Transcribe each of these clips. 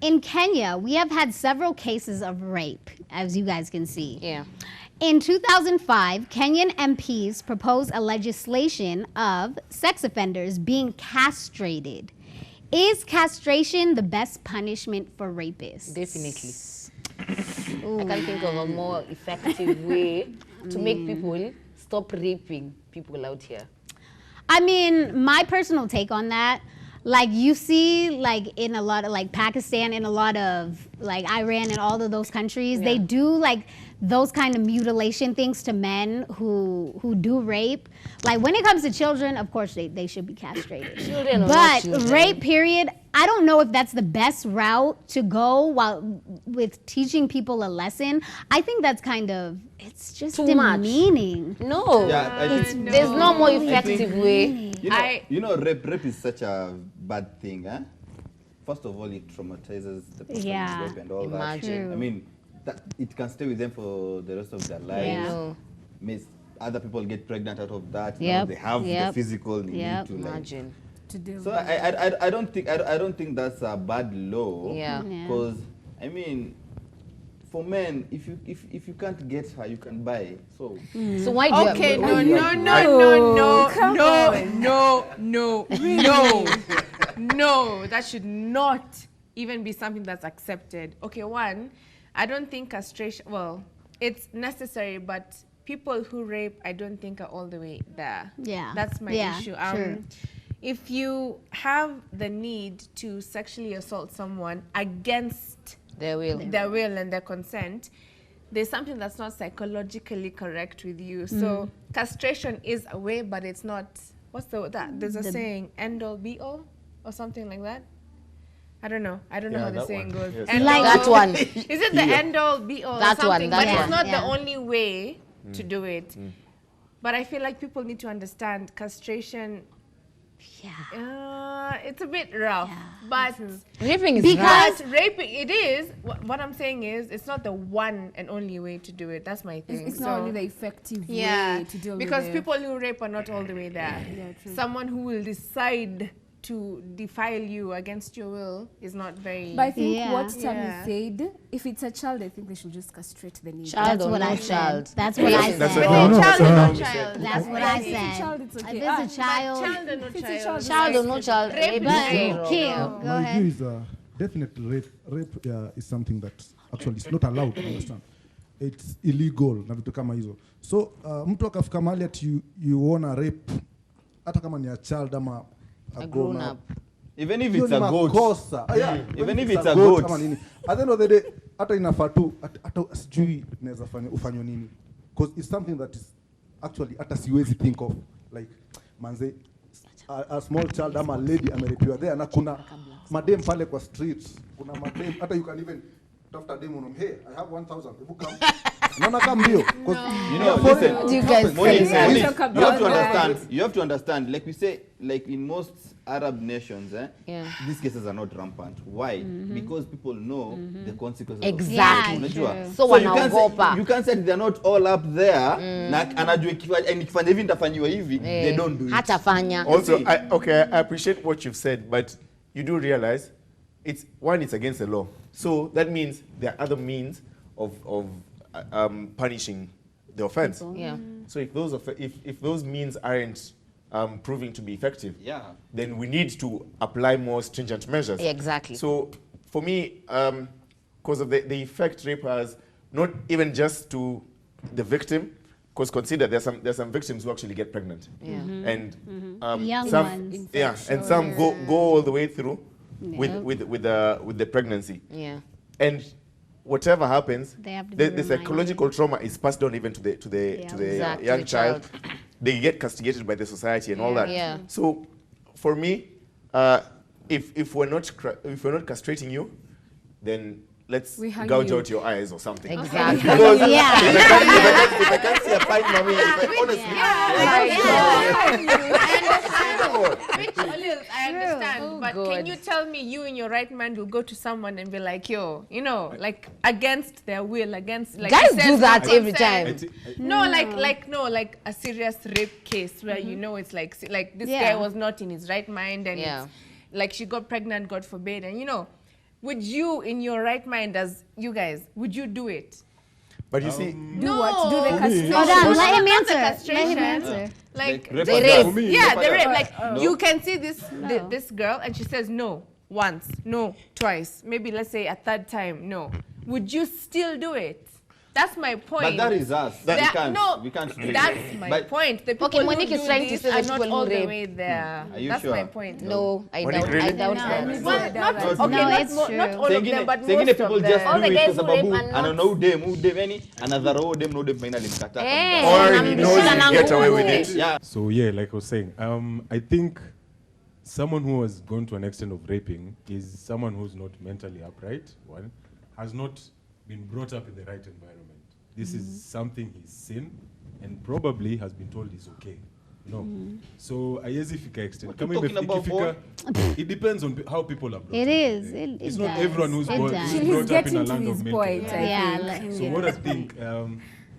in Kenya, we have had several cases of rape, as you guys can see. Yeah. In 2005, Kenyan MPs proposed a legislation of sex offenders being castrated. Is castration the best punishment for rapists? Definitely. I can't think of a more effective way to make people stop raping people out here. I mean, my personal take on that, like you see, like in a lot of like Pakistan, in a lot of like Iran and all of those countries, they do like those kind of mutilation things to men who do rape. Like when it comes to children, of course they should be castrated. Children are not But children. rape period, I don't know if that's the best route to go while with teaching people a lesson. I think that's kind of, it's just Too much. demeaning. No. Yeah, I think, There's no more effective way. rape is such a bad thing, eh? First of all, it traumatizes the person Yeah. who's raped and all Imagine. that. I mean, it can stay with them for the rest of their lives. Yeah. Makes other people get pregnant out of that. Now Yep. they have the physical need Yep. to like. Imagine. To deal So with I don't think that's a bad law. Yeah. Because I mean, for men, if you can't get her, you can buy. So So why do you Okay, have, no, that should not even be something that's accepted. Okay, one, I don't think castration, well, it's necessary, but people who rape, I don't think are all the way there. Yeah. That's my Yeah, issue. true. If you have the need to sexually assault someone against their will? their will and their consent, there's something that's not psychologically correct with you. So castration is a way, but it's not, there's a saying, end all be all or something like that. I don't know how the that saying one. goes. Yes. End Like- all- That one. Is it the end all be all That or something? one, that but one. it's not the Yeah. only way to do it. But I feel like people need to understand castration, Yeah. it's a bit rough. But Raping is Because- right. raping, it is. What I'm saying is, it's not the one and only way to do it. That's my thing. It's not only the effective yeah, way to deal because with people who rape are not all the way there. Yeah, true. Someone who will decide to defile you against your will is not very. But I think Yeah. what Tammy Yeah. said, if it's a child, I think they should just castrate the nipple. Child That's or what no I child. said. That's what I That's said. a- But then no, child no, or no, no no, child. That's what If I it's a said. child, it's okay. If it's a child, Child or no If it's a child. child, Child or no child, Rape rape is is rape. wrong. King, go My ahead. view is definitely rape is something that actually is not allowed, you understand? It's illegal na vitu kama hizo. So mtu akafika mahali ati you wanna rape hata kama ni a child ama a grown up. even if Hiyo it's ni a goat, makosa. even if it's a goat. kama nini. At the end of the day, hata inafaa tu hata sijui inaweza ufanywe nini. Because it's something that is actually hata siwezi think of, like manze a small child ama a lady amerepiwa there na kuna madem pale kwa streets, kuna madem hata you can even tafuta dem unam, hey, I have 1,000, hebu come. Naona kama mbio. Listen, What do you guys Moni, say? Moni, Talk you have to about understand. You have to understand. Like we say, like in most Arab nations, Yeah. these cases are not rampant. Why? Because people know the consequences. Exactly. Of it. Unajua? Yeah, So you can't wanaogopa. say, you can't say they're not all up there. Na anajua nikifanya hivi nitafanyiwa hivi. They don't do it. Hatafanya. Also, I appreciate what you've said, but you do realize it's against the law. So that means there are other means of punishing the offense. Yeah. So if those means aren't proving to be effective, Yeah. then we need to apply more stringent measures. Exactly. So for me, because of the effect rape has, not even just to the victim, because consider there's some victims who actually get pregnant. Yeah. And Young some, ones. yeah, and some go all the way through with the pregnancy. Yeah. And whatever happens, They have to be the reminded. psychological trauma is passed down even to the Exactly, young the child. child. They get castigated by the society and all that. Yeah. So for me, if we're not castrating you, then let's We hang gouge you. out your eyes or something. Exactly. Because Yeah. if I can't see a fine mommy, honestly, I understand, but good. can you tell me you in your right mind will go to someone and be like, yo, like against their will, against like Guys it says do that no every consent. time. No, like a serious rape case where you know it's like this Yeah. guy was not in his right mind and Yeah. it's like she got pregnant, God forbid, and would you, in your right mind, as you guys, would you do it? But you see, Do what? Do the castration? Hold on, let him Not the answer. Let him castration. answer. Like, rape They and rape. for me, yeah, rape the rape. and- Like, No. you can see this No. this girl, and she says no once, no twice, maybe let's say a third time, no. Would you still do it? That's my point. But that is us. That- we can't. no, We can't. do it. That's my But point. The people Okay, who Monique is do trying to this say are the not people who all the rape. way there. Are you That's sure? my point. No, I Monique, doubt. really? I doubt No. that. Well, not, okay, No, not, it's not true. all of them, but Sengine most people of just them. All do the it guys kwa who rape sababu are not- anaona udem yani anadharau udem na udem finally mkataa. Eh, Or na he knows mbishana he'll get away with nguvu. it. Yeah. So yeah, like I was saying, I think someone who has gone to an extent of raping is someone who's not mentally upright. One has not been brought up in the right environment. This is something he's seen, and probably has been told is okay. No. So haiwezi fika extent. What you Kama talking about, ikifika, it depends on how people are brought It up. is. Eh, It it's not does. everyone who's It born, does. who's He's brought up in a getting to land his of mental point, health. I Yeah, think. let him So get what I his think,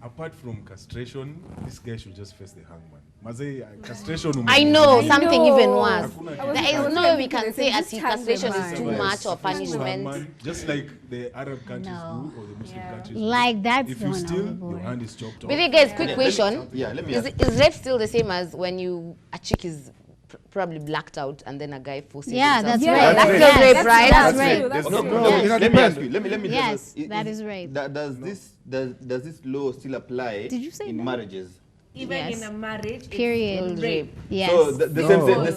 apart from castration, this guy should just face the hangman. Mazee, castration. I know I something know. even worse. Hakuna I was- There I is was no way we thinking can the say same, as just hang castration them is too high. much or Just punishment. hangman, just like the Arab countries No. do or the Muslim Yeah. countries do. Like, that's if you going steal, your overboard. hand is chopped off. But you guys, quick Yeah, question. let me Is, ask. is rape still the same as when a chick is probably blacked out and then a guy forces Yeah, himself? that's Yeah, right. that's Yes, still rape, that's- right? That's That's rape. true, that's No, true. no, No, it let me depends. ask you. Let me Yes, just that is rape. Does this law still apply Did you say in no? marriages? Even Yes. in a marriage, it's Period. Rape. Yes. So the No.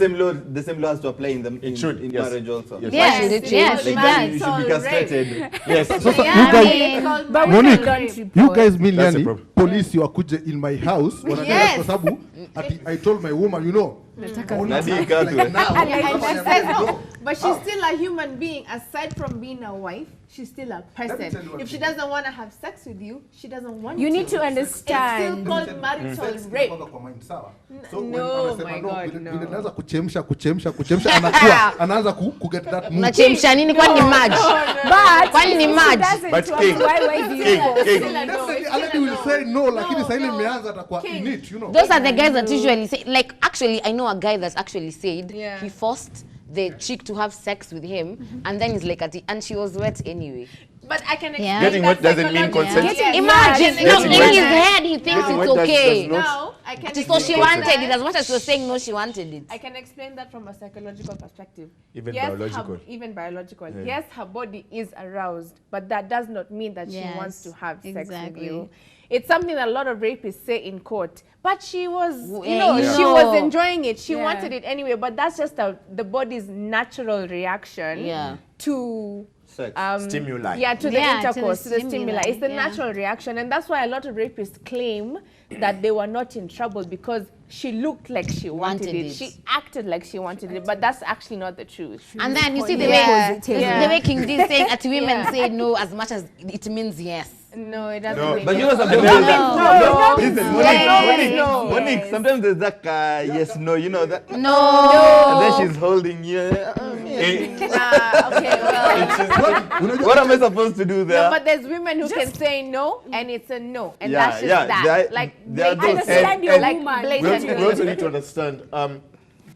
same law has to apply in should, in yes. marriage also. Yes. Yes, should it yes, change? it Like you does. should be castrated. Yes. Sasa Yeah, you guys, mean, but we Monique, don't you report. guys mean That's the yani problem. polisi wakuje in my house wananiambia Yes. kwa sababu ati I told my woman, you know, naona Nadi like ikatwe. now, I said no, no. but she's still a human being. Aside from being a wife, she's still a tell you person. what If she it doesn't want to have sex with you, she doesn't want You need to It's still understand. called marital Sex rape. inatoka kwa mind, sawa? So when No, anasema my no, God, vile- no. vile naanza kuchemsha anakuwa anaanza ku get that mood. Unachemsha nini? Kwani ni maji? But Kwani ni if she maji? doesn't But want, king, why do you king, force? king. Still a no, Definitely, it's still Aledi a will say no, lakini No, sasa ile no. imeanza atakuwa King. in it, you know. Those are the guys that usually say, like, actually, I know a guy that's actually said Yeah. he forced the chick to have sex with him, and then he's like, and she was wet anyway. But I can explain Yeah. Getting that wet doesn't mean psychologically. consent. Yes. Imagine, Yes. no, Getting in wet- his head he thinks Getting it's wet does okay. not- Now, I can So she explain wanted that- it. As much as she was saying no, she wanted it. I can explain that from a psychological perspective. Even yes, biological. Even biological. Yeah. Yes, her body is aroused, but that does not mean that she Yes, wants to have sex exactly. with you. It's something that a lot of rapists say in court. But she was, Yeah. she was enjoying it. She Yeah. wanted it anyway. But that's just the body's natural reaction Yeah. to Sex. Stimuli. Yeah, to the Yeah, to the intercourse, to the stimuli. stimuli, It's the yeah. natural reaction, and that's why a lot of rapists claim that they were not in trouble because she looked like she wanted Wanted it. it. She acted like she wanted it, but that's actually not the truth. And then you see the Yeah, way yeah. the way King D is saying that women Yeah. say no as much as it means yes. No, it doesn't. No, make But you sense. know sometimes No. there's listen, Monique, no. Monique, sometimes there's that yes, no, you know that. No. And then she's holding you. Okay, well. What am I supposed to do there? No, but there's women who can say no, and it's a no, and Yeah, that's just yeah, that. there are- like there are blatant- those- Understand your like woman. blatant. We also need to understand,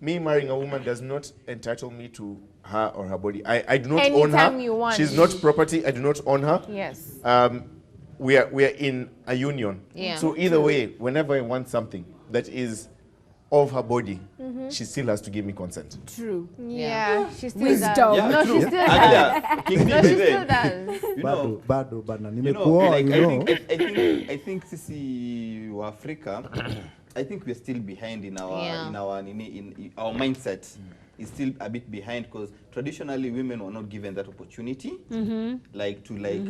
me marrying a woman does not entitle me to her or her body. I do not own Anytime her. you want. She's not property. I do not own her. Yes. We are in a union. Yeah. So either way, whenever I want something that is of her body, she still has to give me consent. True. Yeah, she still Wisdom. does. Yeah, No, true. she still Actually, does. yeah, King D No, she is still there. does. You know, Bado bana you know, nimekuoa, like, you know. I think sisi wa Africa, I think we're still behind in our Yeah. in our mindset. Is still a bit behind because traditionally women were not given that opportunity, like to like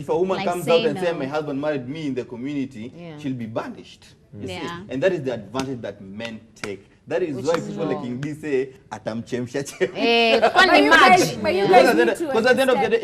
if a woman Like comes say out and no. say my husband married me in the community, Yeah. she'll be banished. You see? Yeah. And that is the advantage that men take. That is Which why is people like wrong. King D say atamchemsha Eh, But kwani you guys, maji. but you Yeah. guys need to Because at the end of the understand. day,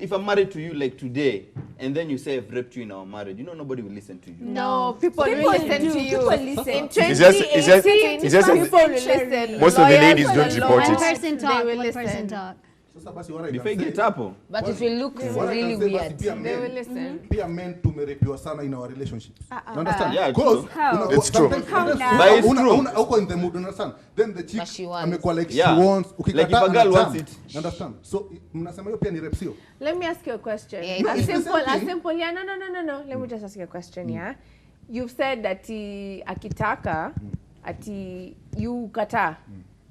if I'm married to you like today, and then you say I've raped you in our marriage, you know nobody will listen to you. No, people will People listen do. to you. People listen. In It's just- 2018, it's just- people will listen. Most of the Lawyers ladies and don't lawyers, report One it. person they talk. will One person listen. talk. Sasa basi what I Before you can get say- up. But if you look what I really can say basi weird. pia They will men- listen. pia men tumerepiwa sana in our relationships. You understand? Yeah, Because How? It's true. sometimes But it's true. uko in the mood, understand? Then the chick But she wants. amekuwa like Yeah. she wants. Like if a girl wants it. You understand? So mnasema hiyo pia ni rep sio? Let me ask you a question. Yeah, a it's the simple, same a thing. simple. Yeah, no. Let me just ask you a question. Yeah, you've said that akitaka, ati you kata.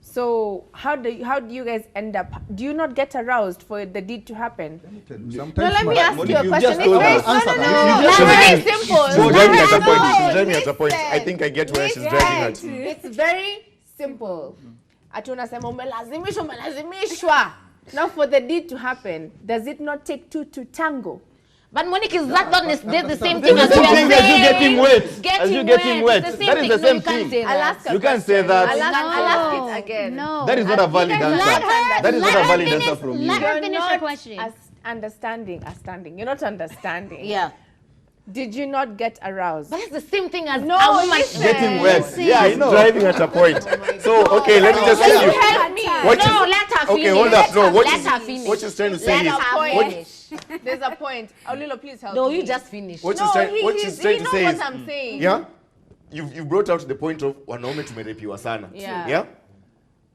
So how do you guys end up? Do you not get aroused for the deed to happen? Sometimes No, let me man- ask Monique, you a you've question. just It's told very us. Answer no, that. it's very She's simple. driving at a No, point. She's driving at a point. I listen. think I get where she's driving at. It's very simple. Ati unasema umelazimishwa. Now for the deed to happen, does it not take two to tango? But Monique, is that not the same The thing as same you are thing as you saying? getting wet. As you getting wet. It's the That same is the thing. No, same you can't thing. say I'll that. ask a You can't say question. that. I'll ask it again. No. That is not a valid guys answer. let her- That is not let a her valid finish- answer from you. let her You're finish her not question. understanding. You're not understanding. Yeah. Did you not get aroused? But it's the same thing as No, a woman listen. Getting wet. Listen. Yeah, I She's know. driving at a point. So, okay, let me just Can tell you you. help me? What No, is- let her okay, finish. hold up. No, what Let is- her finish. what she's trying to say Let is- her what- finish. There's a point. Olilo, please help No, me. you just finish. What No, she's trying, he to knows say what is, I'm saying. yeah, you brought out the point of wanaume tumerepiwa sana. Yeah.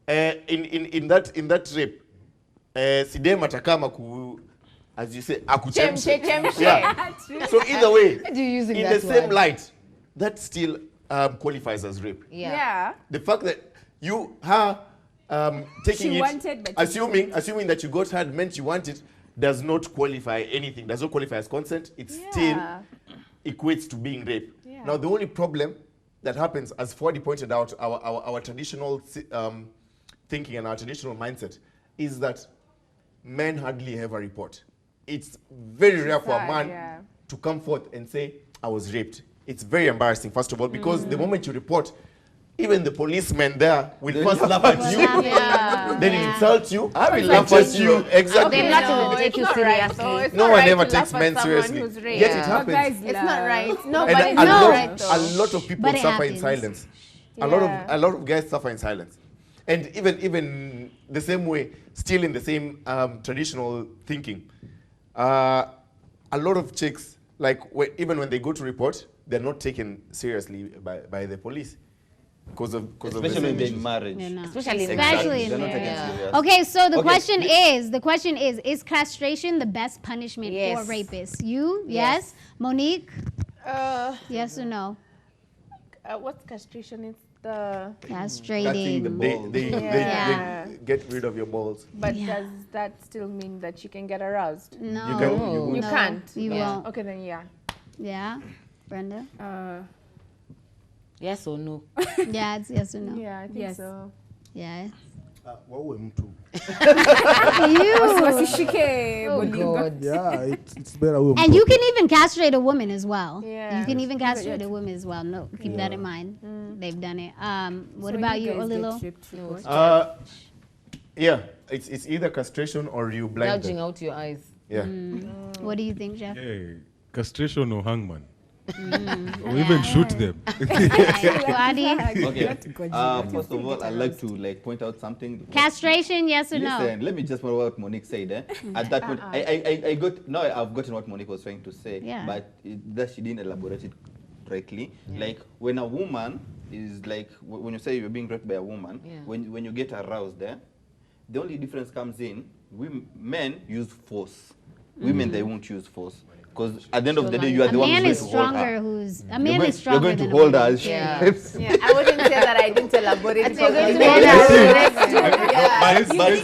In that rape, sidem atakama ku, as you say, akuchemshe. Chemshe. Yeah. So either way, Why do you using in that the same word? light, that still qualifies as rape. Yeah. The fact that taking She it, wanted, but assuming that you got her meant you want it, does not qualify anything. Does not qualify as consent. It still equates to being rape. Yeah. Now the only problem that happens, as Ford pointed out, our traditional thinking and our traditional mindset is that men hardly ever report. It's very rare for a sad, man yeah. to come forth and say, I was raped. It's very embarrassing, first of all, because the moment you report, even the policemen there will first laugh at you, Yeah. then insult you, I will laugh laugh at at you. Exactly. They're not No, even take it's you not right, seriously. though. It's No not one right ever to takes laugh at men someone seriously. who's raped. Yet it But happens. guys It's not right. No, And but it's a not lot, right, though. a lot of people But it suffer in happens. silence. A Yeah. lot of guys suffer in silence. And even the same way, still in the same traditional thinking, a lot of chicks, like even when they go to report, they're not taken seriously by the police because of the Especially same when they're in issues. marriage. They're not. Especially in Especially in They're not marriage. taken Yeah. serious. Okay, so the Okay, question is castration the best punishment Yes. for rapists? You? Yes. Monique? Yes or no? What's castration? It's the. Castrating. the ball. Yeah. They get rid of your balls. But Yeah. does that still mean that you can get aroused? No. You can- you You No, can't. You Yeah. won't. Okay, then yeah. Yeah. Brenda? Yes or no? Yeah, it's yes or no. Yeah, I think Yes. so. Yeah. Waue mtu. You. wasishike Oh bolingo. God. Yeah, it's better waue And mtu. you can even castrate a woman as well. Yeah. You can even castrate a woman as well. No, keep that in mind. They've done it. What So about you, guys get Olilo? raped, report. Yeah, it's either castration or you blind Gouging them. out your eyes. Yeah. What do you think, Jeff? Hey, castration or hangman. Or even shoot them. Wadi? Okay. Not good. First of all, I'd like to point out something. Castration, yes or no? Listen, let me just follow what Monique said. At that point, I've gotten what Monique was trying to say, Yeah. but that she didn't elaborate it correctly. Like when a woman is like, when you say you're being raped by a woman, Yeah. when you get aroused there, the only difference comes in, men use force. Women, they won't use force. Because at the end of the day, you are A the one man who's is going to hold stronger her. who's a You're man going- is stronger You're going to than hold a her woman. as she Yeah. rapes. Yeah, I wouldn't say that I didn't elaborate it You're going to properly. hold her.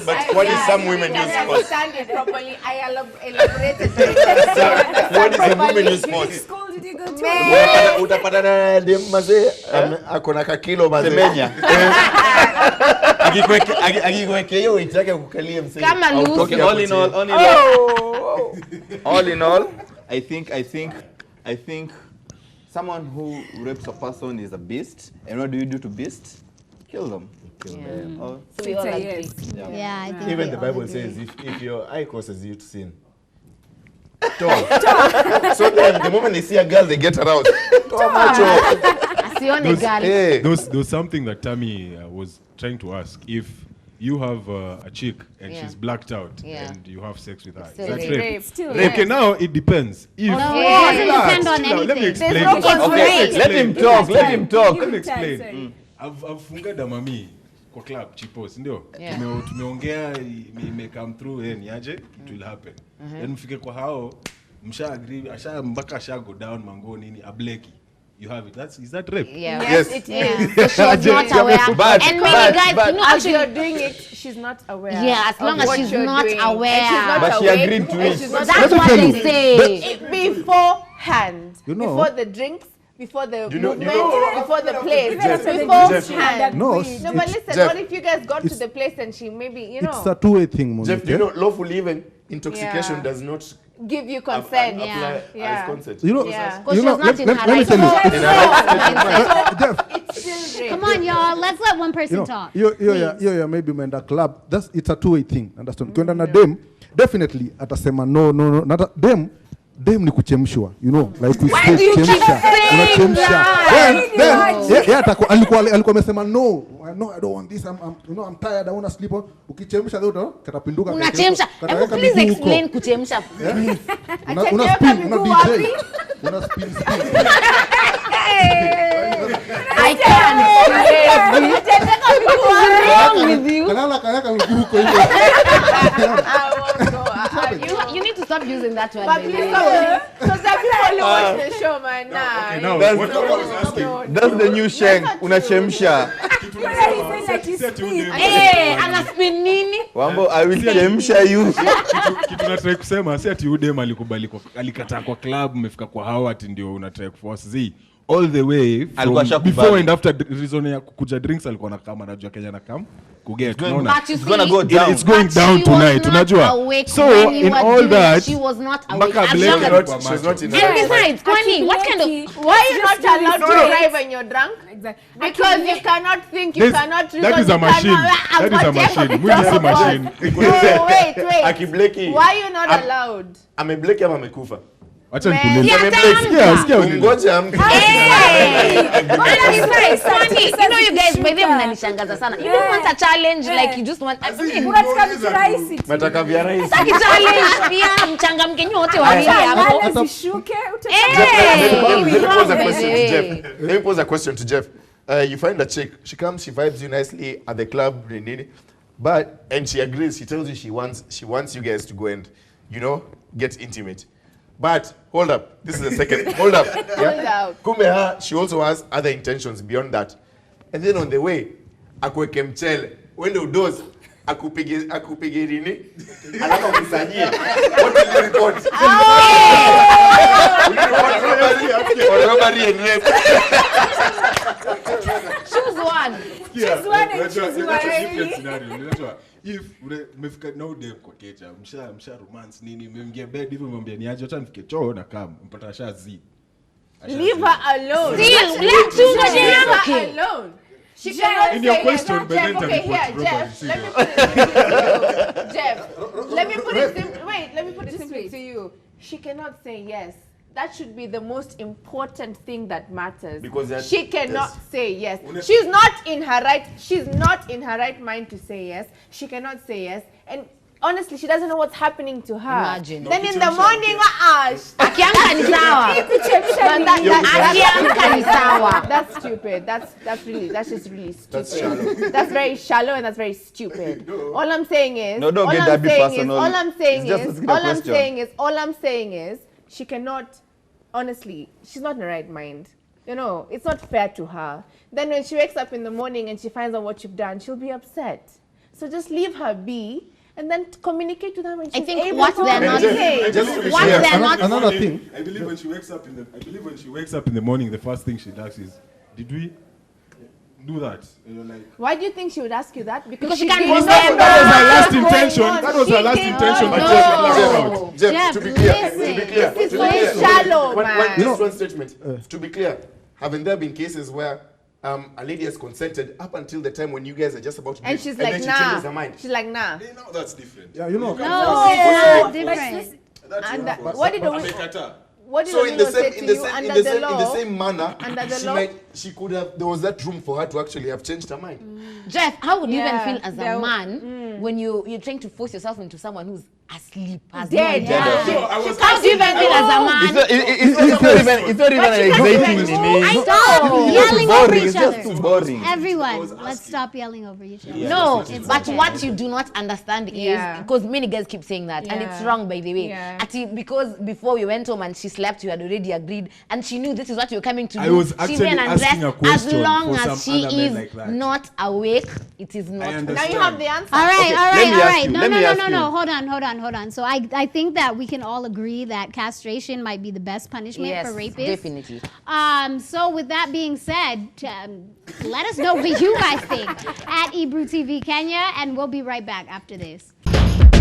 But what is some women I use didn't force? understand it properly. I elaborated it. What is a woman use force? School did you go to? Utapata na dem mazee akona kakilo mazee. Semenya. Akikweke hiyo itake kukalia msee. Kama Hautoki loose. Okay, hapo all in all, chini. all in all, I think someone who rapes a person is a beast. And what do you do to beasts? Kill them. Oh, So we all It's a agree. yes. Yeah, I think Even we the all Bible agree. says if your eye causes you to sin, toa. So then the moment they see a girl, they get aroused. Toa macho. Asione girl. Hey. There was something that Tammy was trying to ask. If you have a chick and Yeah. she's blacked out Yeah. and you have sex with her. Is still that rape. rape? Still Okay, now it depends. If No, it doesn't depend on Chill out, let me anything. explain. There's no this. constraint. Let him talk. Let him talk. Let me explain. I've funga damami kwa club chipos ndio. Yeah. Tumeongea may come through niaje it will happen. Then mfike kwa hao msha agree mpaka asha go down mango nini ableki. You have it. Is that rape? Yeah. Yes, Yes. it Yeah. is. So she was not aware. But- And many guys, but- you know, As actually, you're doing it, she's not aware. Yeah, as long of as what she's you're not doing. aware. And she's not But she awake, agreed to and it. she's not that's me what tell they you, say. beforehand. You know- Before the drinks, before the You know- movement, you know- before the place, Jeff, beforehand. No, No, but listen, Jeff, what if you guys got to it's- the place and she maybe, you It's know, a two-way thing, Monique. Jeff, do you know lawful even intoxication Yeah. does not give you apply consent. as consent. You know, Yeah. Because you she know, was not in her let me right tell you. mind. In a Jeff, It's still rape. Come on, y'all. Let's let one person you know, talk. hiyo maybe umeenda club. It's a two-way thing. Understand? Ukienda na dem, definitely atasema no. Nata dem ni kuchemshwa, you know, like we say chemsha. Unachemsha. Then yeah, alikuwa amesema no, I don't want this. I'm tired. I want to sleep. Ukichemsha leo katapinduka. Unachemsha. Hebu please explain kuchemsha. Una spin, una DJ. Una spin. I can't. What's wrong with you? Kalala kayaka mguruko hiyo. I won't go. You need to stop using that word. But baby. please stop. Because there are people who watch the show, man. Nah. Okay, now That's- what I was asking. That's the new shank. Unachemsha. Ana spin nini? Wambo, I will chemsha you. Kitu nataka kusema si ati udem alikataa kwa club umefika kwa hao ati ndio unataka kuforce z all the way Alikuwa from shakubali. before and after reason ya kukuja drinks alikuwa na kama anajua Kenya na kam kuget unaona But you It's gonna see, go down. it's going but down she tonight was not unajua awake so when you in were all doing that it. She was not awake. mpaka As Blake long as- alikuwa She's not in macho. And besides, Kwani, what kind of... Why are you not allowed to No. drive when you're drunk? Exactly. Because you cannot think, you There's- cannot reason. that is a you machine. cannot- That is a machine. Mwili si machine. No, wait. Akibleki. Why are you not allowed? Amebleki ama amekufa? Acha Man. nikuulize. Yeah, Sikia uniulize. Ngoja amke. You know you guys, by the way, mnanishangaza sana. You don't want a challenge, like you just want... I mean, Unataka vitu rahisi tu. Nataka vya rahisi. Saki challenge pia mchangamke nyote wawili hapo. Lala zishuke, Let me pose a Hey. question to Jeff. Let me pose a question to Jeff. You find a chick, she comes, she vibes you nicely at the club, and she agrees, she tells you she wants you guys to go and, get intimate. But hold up, this is the second. Hold up. Hold up. Kumbe she also has other intentions beyond that. And then on the way, akuweke mchele, uende udozi, akupige nini, alafu akusanyie. What will you report? Or robbery and rape. Choose one. Choose one and Unajua, choose unajua one. different scenario. Unajua, if mmefika now dem kwa kecha, msha romance nini, mmeingia bed hivi mwambia niaje acha nifike choo na kam, mpata asha zi. Leave her alone. Still, let you know Leave her okay. alone. She cannot In your say question, yes. but Jeff, then okay, report here, robbery, Jeff. Let me put it simply to you. She cannot say yes. That should be the most important thing that matters. Because she cannot yes. say yes. She's not in her right mind to say yes. She cannot say yes. And honestly, she doesn't know what's happening to her. Imagine. Then in the morning, Akiamka ni sawa. Akiamka ni sawa. that's stupid. That's just really stupid. That's shallow. That's very shallow and that's very stupid. All I'm saying is, No, don't all get I'm that bit saying personal. is, all I'm saying It's just is, asking a question. all I'm saying is, she cannot, honestly, she's not in the right mind. It's not fair to her. Then when she wakes up in the morning and she finds out what you've done, she'll be upset. So just leave her be and then communicate to them when she's think able what to they're not communicate. Just to be What clear. they're not... Another thing. I believe when she wakes up in the morning, the first thing she does is, did we do that? And you're like, Why do you think she would ask you that? Because she can't didn't remember. know that was her what's last going intention. on. That was her She last did intention. not But know. Jeff, to be clear, This is very shallow, man. Just one statement. To be clear, haven't there been cases where a lady has consented up until the time when you guys are just about to And date, she's then like, she nah. changes her mind? She's like, nah. now that's different. Yeah, you know. No, it's not different. That's And your fault. what did Amekata. What did So in the Amino say same, to in the you same, in under the the same, in the law? same manner, Under the she law? she could have. There was that room for her to actually have changed her mind. Jeff, how would you even Yeah, feel as there- a man when you're trying to force yourself into someone who's asleep, has Dead. no Yeah. idea? No, I was How do you even feel as a man? It's not even an exciting meaning. Stop yelling over Boring. each It's just other. too boring. Everyone, let's stop yelling over each other. No, It's but okay. what you do not understand is Yeah. because many girls keep saying that, and it's Yeah. wrong, by the way. Yeah. Because before we went home and she slept, you had already agreed, and she knew this is what you're coming to I do. was She actually went and asking a dressed. As question long for as some she other men is like that. not awake, it is not. understand. Now you have the answer. All right, Okay, all let right, me all ask right. you, No, let no, me no, ask no, you. no. Hold on. So I think that we can all agree that castration might be the best punishment Yes, for rapists. definitely. So with that being said, let us know what you guys think at Ebru TV Kenya, and we'll be right back after this.